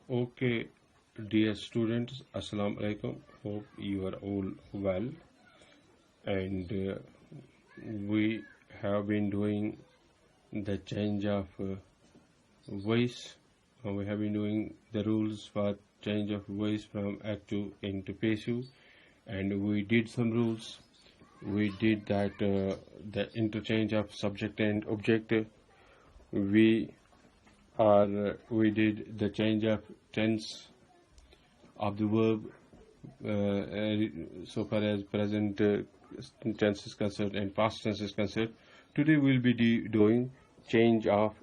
Okay, dear students, Assalamu alaikum. Hope you are all well. And we have been doing the change of voice. We have been doing the rules for change of voice from active into passive. And we did some rules. We did that the interchange of subject and object. We did the change of tense of the verb so far as present tense is concerned and past tense is concerned. Today we'll be doing change of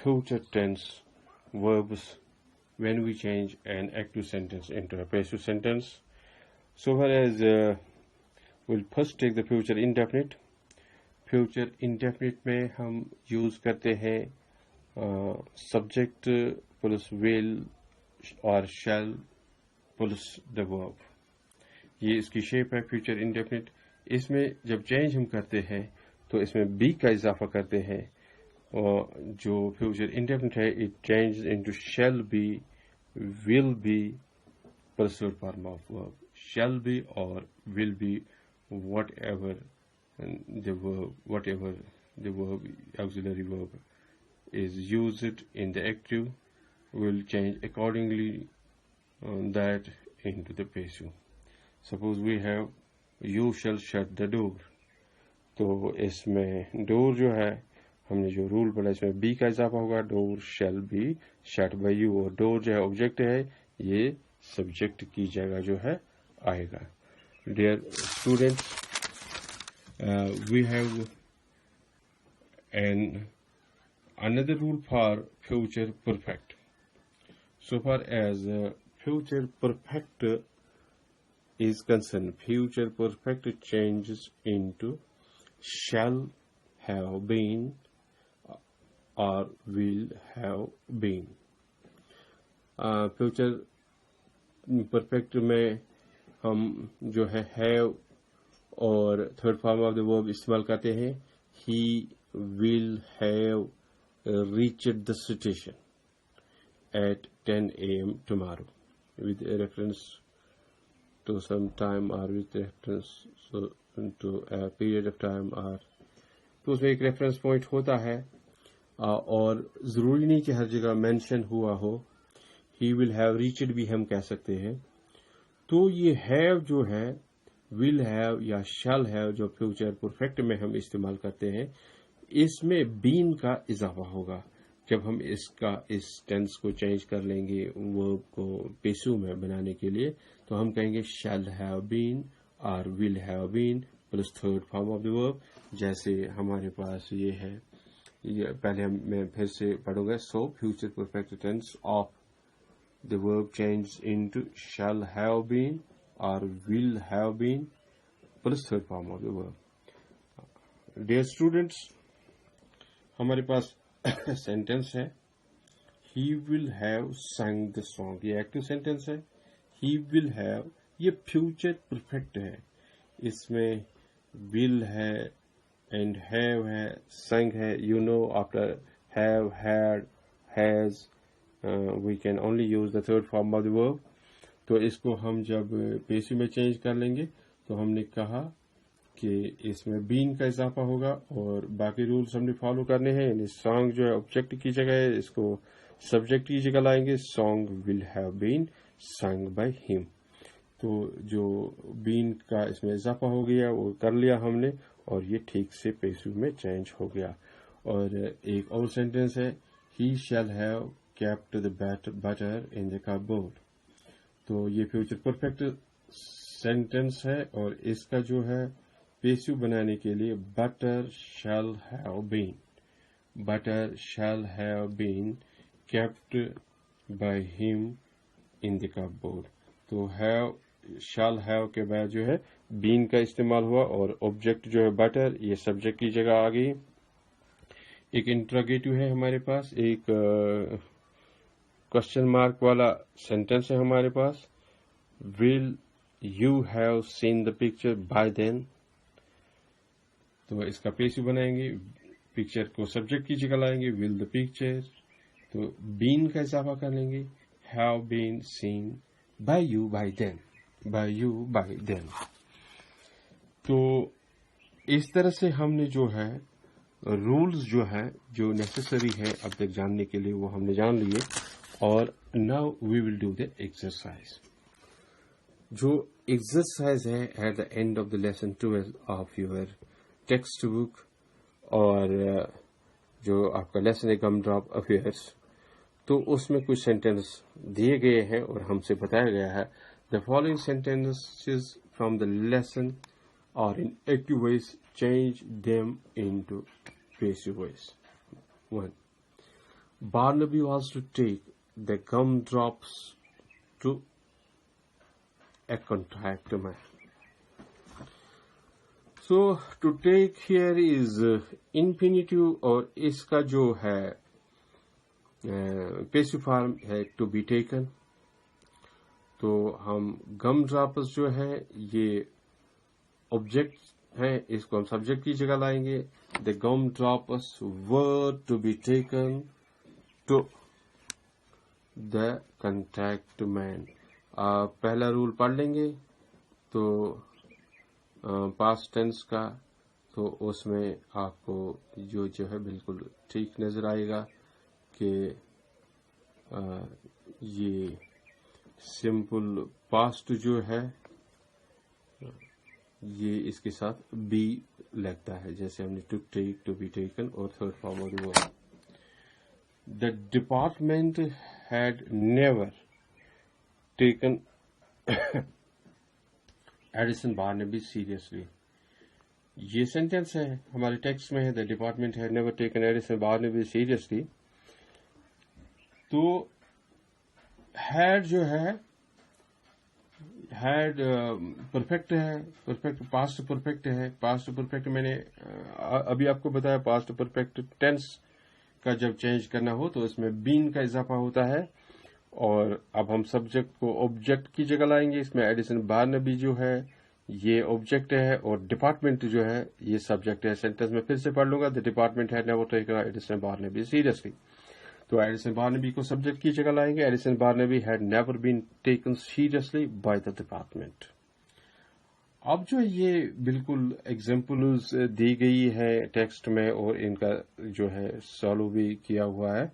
future tense verbs when we change an active sentence into a passive sentence. So far as we'll first take the future indefinite. Future indefinite में हम use करते हैं subject plus will और शैल plus the verb. ये इसकी shape है future indefinite. इसमें जब चेंज हम करते हैं तो इसमें बी का इजाफा करते हैं और जो फ्यूचर इंडेफिनिट है it change into shall be, will be plus form of verb. Shall be और will be whatever the verb auxiliary verb is used in the active will change accordingly that into the passive. Suppose we have you shall shut the door, तो इसमें door जो है हमने जो rule पढ़ा इसमें B का इजाफा होगा, door shall be shut by you, और डोर जो है ऑब्जेक्ट है ये सब्जेक्ट की जगह जो है आएगा। Dear students, we have another rule for future perfect. So far as future perfect is concerned, future perfect changes into shall have been or will have been. Future perfect में हम जो है हैव और third form of the verb इस्तेमाल करते हैं। He will have reached the station at 10 AM tomorrow with a reference to some time or with reference to a period of time or तो उसमें एक रेफरेंस पॉइंट होता है और ज़रूरी नहीं कि हर जगह मेंशन हुआ हो। ही विल हैव रीच्ड भी हम कह सकते हैं। तो ये हैव जो है विल हैव या शैल हैव जो फ्यूचर परफेक्ट में हम इस्तेमाल करते हैं इसमें बीन का इजाफा होगा। जब हम इस टेंस को चेंज कर लेंगे वर्ब को पेसिव में बनाने के लिए तो हम कहेंगे शैल हैव बीन और will have been plus third form of the verb. जैसे हमारे पास ये है, ये पहले मैं फिर से पढ़ूंगा। So future perfect tense of the verb changes into shall have been or will have been plus third form of the verb. Dear students, हमारे पास सेंटेंस है he will have sang the song, ये active sentence है। he will have ये future perfect है, इसमें will है and have है, sang है। you know after have, had, has we can only use the third form of the verb। तो इसको हम जब पेसिव में चेंज कर लेंगे तो हमने कहा कि इसमें बीन का इजाफा होगा और बाकी रूल्स हमने फॉलो करने हैं। यानी सॉन्ग जो है ऑब्जेक्ट की जगह है, इसको सब्जेक्ट की जगह लाएंगे। Song will have been sung by him, तो जो बीन का इसमें इजाफा हो गया वो कर लिया हमने और ये ठीक से पेसिव में चेंज हो गया। और एक और सेंटेंस है ही shall have kept the butter in the cupboard, तो ये फ्यूचर परफेक्ट सेंटेंस है और इसका जो है पेसिव बनाने के लिए butter shall have been kept by him in the cupboard। तो have shall have के बाद जो है been का इस्तेमाल हुआ और ऑब्जेक्ट जो है butter ये सब्जेक्ट की जगह आ गई। एक इंट्रोगेटिव है हमारे पास, एक क्वेश्चन मार्क वाला सेंटेंस है हमारे पास। Will you have seen the picture by then, तो इसका पेसिव बनाएंगे, पिक्चर को सब्जेक्ट की जगह लाएंगे, विल द पिक्चर, तो बीन का इजाफा कर लेंगे। have been seen by you by them, by you by them। तो इस तरह से हमने जो है रूल्स जो है जो नेसेसरी है अब तक जानने के लिए वो हमने जान लिए। और now we will do the exercise. जो एक्सरसाइज है at the end of the lesson 12 of your text book, और जो आपका लेसन है गम ड्रॉप अफेयर्स, तो उसमें कुछ सेंटेंस दिए गए हैं और हमसे बताया गया है the following sentences from the lesson और in active voice, change them into passive voice. 1. Barnaby was to take the gumdrops to a contract man. So to take here is infinitive, और इसका जो है पैसिव फॉर्म है to be taken. तो हम गम drops जो है ये ऑब्जेक्ट है, इसको हम सब्जेक्ट की जगह लाएंगे। The gum drops were to be taken to the contract man. पहला रूल पढ़ लेंगे तो पास्ट टेंस का, तो उसमें आपको जो है बिल्कुल ठीक नजर आएगा कि ये सिंपल पास्ट जो है ये इसके साथ बी लगता है, जैसे हमने to take, to be taken और third form of the verb. The department had never taken Edison Barnaby seriously. ये सेंटेंस है हमारे टेक्स्ट में है, the department had never taken Edison Barnaby seriously. तो हैड जो है हैड परफेक्ट है, परफेक्ट पास्ट परफेक्ट है। पास्ट परफेक्ट मैंने अभी आपको बताया, पास्ट परफेक्ट टेंस का जब चेंज करना हो तो इसमें बीन का इजाफा होता है। और अब हम सब्जेक्ट को ऑब्जेक्ट की जगह लाएंगे। इसमें एडिसन बार्नेबी जो है ये ऑब्जेक्ट है और डिपार्टमेंट जो है ये सब्जेक्ट है। सेंटेंस में फिर से पढ़ लूंगा, the department had never taken Edison Barnaby seriously. तो एडिसन बार्नेबी को सब्जेक्ट की जगह लाएंगे। Edison Barnaby had never been taken seriously by the department. अब जो ये बिल्कुल एग्जाम्पल्स दी गई है टेक्स्ट में और इनका जो है सॉल्व भी किया हुआ है।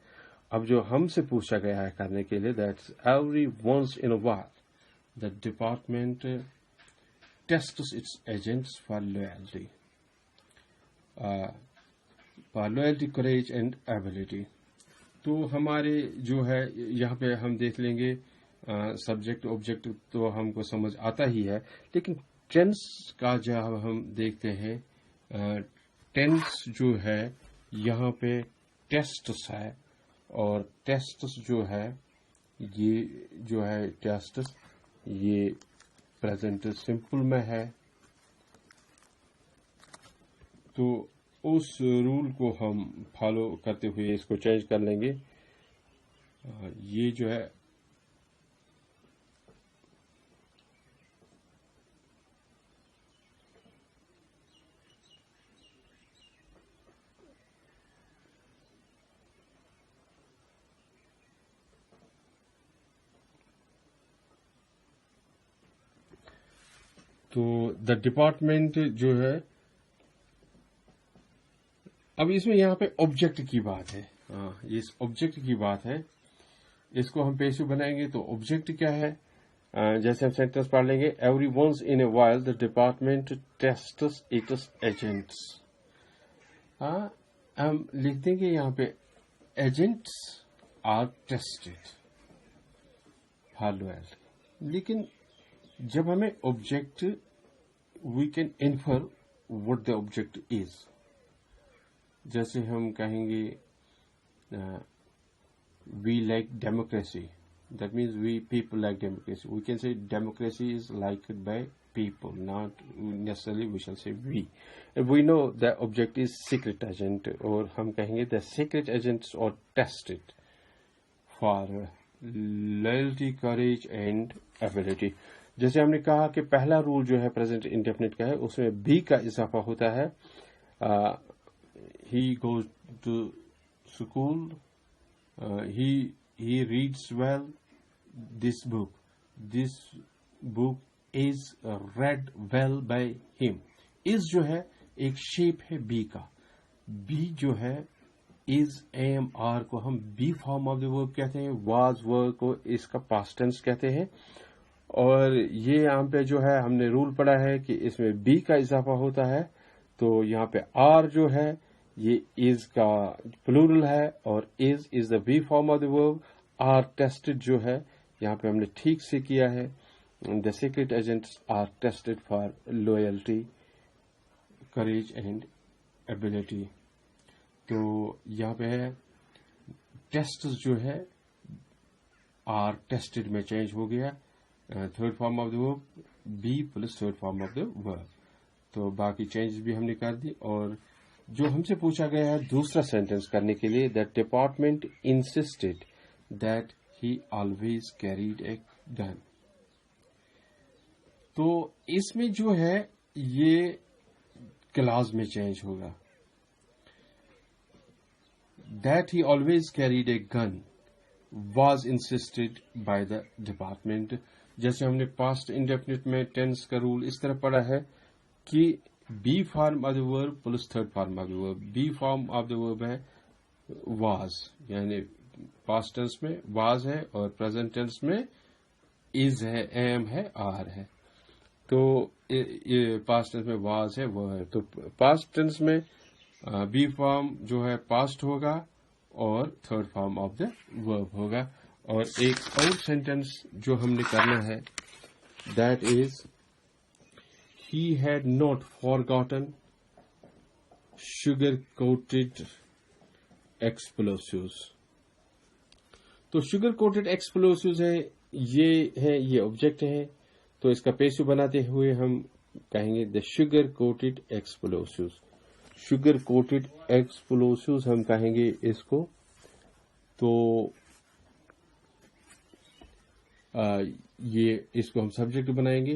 अब जो हमसे पूछा गया है करने के लिए, that's every once in a while the department tests its agents for loyalty, courage and ability. तो हमारे जो है यहाँ पे हम देख लेंगे सब्जेक्ट ऑब्जेक्ट तो हमको समझ आता ही है, लेकिन टेंस का जब हम देखते हैं, टेंस जो है यहाँ पे टेस्ट्स है, और टेस्ट्स जो है ये जो है टेस्ट्स ये प्रेजेंट सिंपल में है। तो उस रूल को हम फॉलो करते हुए इसको चेंज कर लेंगे। ये जो है तो द डिपार्टमेंट जो है, अब इसमें यहाँ पे ऑब्जेक्ट की बात है। इस ऑब्जेक्ट की बात है, इसको हम पैसिव बनाएंगे तो ऑब्जेक्ट क्या है, जैसे हम सेंटेंस पढ़ लेंगे, every once in a while the department tests its agents. हम लिख देंगे यहाँ पे agents are tested for loyalty. लेकिन जब हमें object, we can infer what the object is. जैसे हम कहेंगे we like democracy, that means we people like democracy. We can say democracy is liked by people, not necessarily we shall say we. If we know the object is secret agent, और हम कहेंगे the secret agents are tested for loyalty, courage and ability. जैसे हमने कहा कि पहला rule जो है प्रेजेंट इंडेफिनिट का है, उसमें बी का इजाफा होता है। he goes to school, he reads well, this book is read well by him. is जो है एक शेप है बी का. बी जो है is am are को हम be form of the verb कहते हैं. was were को इसका पास्ट टेंस कहते हैं. और ये यहाँ पे जो है हमने रूल पढ़ा है कि इसमें बी का इजाफा होता है. तो यहाँ पे आर जो है ये इज का प्लूरल है और is the be form of the verb. Are tested जो है यहाँ पे हमने ठीक से किया है. The secret agents are tested for loyalty, courage and ability. तो यहाँ पे है टेस्ट जो है आर टेस्टेड में चेंज हो गया. Third form of the verb B plus third form of the verb. तो बाकी चेंजेस भी हमने कर दी. और जो हमसे पूछा गया है दूसरा सेंटेंस करने के लिए, that department insisted that he always carried a gun. तो इसमें जो है ये क्लॉज में चेंज होगा. That he always carried a gun was insisted by the department. जैसे हमने पास्ट इंडेफिनिट में टेंस का रूल इस तरह पढ़ा है कि be form of the verb plus third form of the verb. Be form of the verb है was, यानी पास्ट टेंस में was है और प्रेजेंट टेंस में is है, am है, are है. तो ये पास्ट टेंस में was है, वो है. तो पास्ट टेंस में बी फॉर्म जो है पास्ट होगा और third form of the verb होगा. और एक और सेंटेंस जो हमने करना है, that is he had not forgotten sugar coated explosives. तो शुगर कोटेड एक्सप्लोसिव्स है, ये ऑब्जेक्ट है. तो इसका पेशु बनाते हुए हम कहेंगे the sugar coated explosives. Sugar coated explosives हम कहेंगे इसको. तो ये इसको हम सब्जेक्ट बनाएंगे.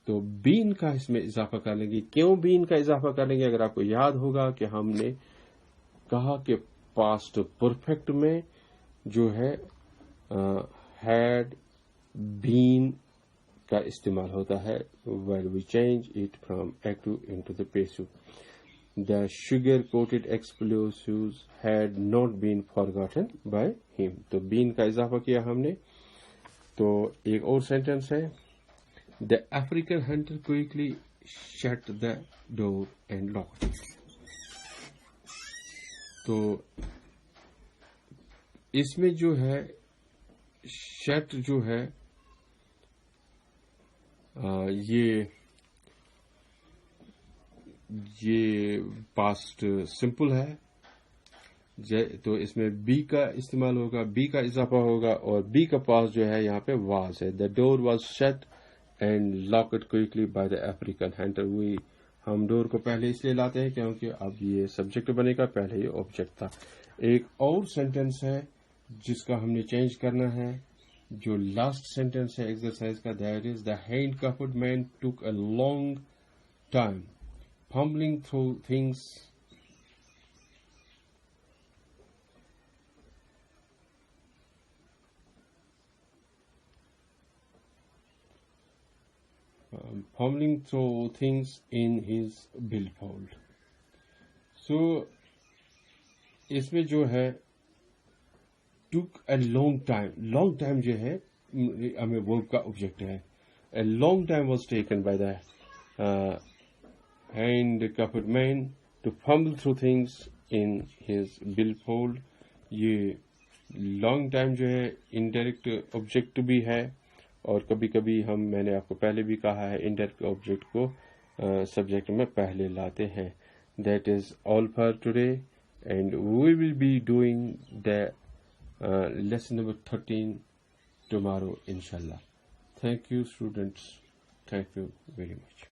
तो बीन का इसमें इजाफा कर लेंगे. क्यों बीन का इजाफा कर लेंगे? अगर आपको याद होगा कि हमने कहा कि पास्ट परफेक्ट में जो है हैड बीन का इस्तेमाल होता है when we change it from active into the passive. The sugar-coated explosives had not been forgotten by him. तो been का इजाफा किया हमने. तो एक और सेंटेंस है, The African hunter quickly shut the door and locked it. तो इसमें जो है shut जो है ये पास्ट सिंपल है. तो इसमें बी का इस्तेमाल होगा, बी का इजाफा होगा और बी का पास जो है यहाँ पे वाज है. The door was shut and locked quickly by the African Hunter. हम डोर को पहले इसलिए लाते हैं क्योंकि अब ये सब्जेक्ट बनेगा, पहले ये ऑब्जेक्ट था. एक और सेंटेंस है जिसका हमने चेंज करना है, जो लास्ट सेंटेंस है एक्सरसाइज का, that is the handcuffed man took a long time fumbling through things in his billfold. So इसमें जो है took a long time जो है हमें वर्ब का ऑब्जेक्ट है. A long time was taken by the handcuffed man to fumble through things in his billfold. ये long time जो है इनडायरेक्ट ऑब्जेक्ट भी है और कभी कभी मैंने आपको पहले भी कहा है इनडायरेक्ट ऑब्जेक्ट को सब्जेक्ट में पहले लाते हैं. That is all for today and we will be doing the lesson number 13 tomorrow इंशाल्लाह. Thank you students. Thank you very much.